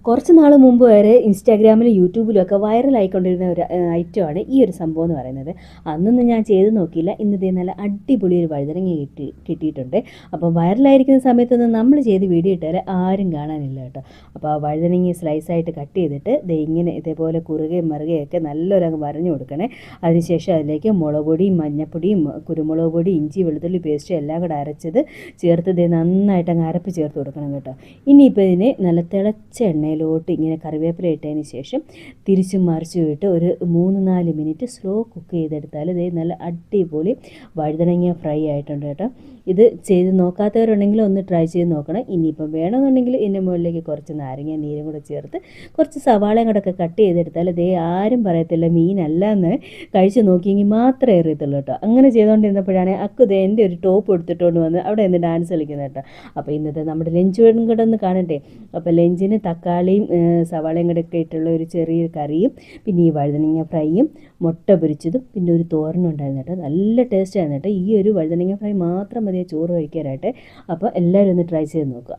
കുറച്ച് നാൾ മുമ്പ് വരെ ഇൻസ്റ്റാഗ്രാമിലും യൂട്യൂബിലുമൊക്കെ വൈറലായിക്കൊണ്ടിരുന്ന ഒരു ഐറ്റമാണ് ഈ ഒരു സംഭവം എന്ന് പറയുന്നത്. അന്നൊന്നും ഞാൻ ചെയ്ത് നോക്കിയില്ല. ഇന്നതേ നല്ല അടിപൊളി ഒരു വഴുതനങ്ങ കിട്ടിയിട്ടുണ്ട്. അപ്പം വൈറലായിരിക്കുന്ന സമയത്തൊന്നും നമ്മൾ ചെയ്ത് വീഡിയോ ഇട്ടാൽ ആരും കാണാനില്ല കേട്ടോ. അപ്പോൾ ആ വഴുതനങ്ങ സ്ലൈസായിട്ട് കട്ട് ചെയ്തിട്ട് ഇങ്ങനെ ഇതേപോലെ കുറുകയും മറുകയൊക്കെ നല്ലൊരങ്ങ് വരഞ്ഞു കൊടുക്കണേ. അതിനുശേഷം അതിലേക്ക് മുളക് പൊടിയും മഞ്ഞപ്പൊടിയും കുരുമുളക് പൊടി ഇഞ്ചി വെളുത്തുള്ളി പേസ്റ്റ് എല്ലാം കൂടെ അരച്ചത് ചേർത്ത് നന്നായിട്ട് അങ്ങ് അരപ്പ് ചേർത്ത് കൊടുക്കണം കേട്ടോ. ഇനിയിപ്പോൾ ഇതിനെ നല്ല തിളച്ച എണ്ണയിലോട്ട് ഇങ്ങനെ കറിവേപ്പില ഇട്ടതിന് ശേഷം തിരിച്ചും മറിച്ചും ഇട്ട് ഒരു 3-4 മിനിറ്റ് സ്ലോ കുക്ക് ചെയ്തെടുത്താൽ നല്ല അടിപൊളി വഴുതനങ്ങ ഫ്രൈ ആയിട്ടുണ്ട് കേട്ടോ. ഇത് ചെയ്ത് നോക്കാത്തവരുണ്ടെങ്കിൽ ഒന്ന് ട്രൈ ചെയ്ത് നോക്കണം. ഇനിയിപ്പം വേണമെന്നുണ്ടെങ്കിൽ ഇതിൻ്റെ മുകളിലേക്ക് കുറച്ച് നാരങ്ങ നീരും കൂടെ ചേർത്ത് കുറച്ച് സവാളയും കൂടെ ഒക്കെ കട്ട് ചെയ്തെടുത്താൽ ആരും പറയത്തില്ല മീനല്ല എന്ന് കഴിച്ച് നോക്കിയെങ്കിൽ മാത്രമേ അറിയത്തുള്ളൂ കേട്ടോ. അങ്ങനെ ചെയ്തുകൊണ്ടിരുന്നപ്പോഴാണ് അക്കുത് എൻ്റെ ഒരു ടോപ്പ് എടുത്തിട്ടുകൊണ്ട് വന്ന് അവിടെ നിന്ന് ഡാൻസ് കളിക്കുന്നത് കേട്ടോ. അപ്പോൾ ഇന്നത്തെ നമ്മുടെ ലഞ്ച് കൂടെ ഒന്ന് കാണട്ടെ. അപ്പോൾ ലഞ്ചിന് തക്കാളിയും സവാളയും കൂടെ ഒക്കെ ഇട്ടുള്ള ഒരു ചെറിയൊരു കറിയും പിന്നെ ഈ വഴുതനങ്ങ ഫ്രൈയും മുട്ട പൊരിച്ചതും പിന്നെ ഒരു തോരനും ഉണ്ടായിരുന്നു കേട്ടോ. നല്ല ടേസ്റ്റ് ആയിരുന്നു കേട്ടോ. ഈ ഒരു വഴുതനങ്ങ ഫ്രൈ മാത്രം മതി ചോറ് കഴിക്കാനായിട്ട്. അപ്പോൾ എല്ലാവരും ഒന്ന് ട്രൈ ചെയ്ത് നോക്കുക.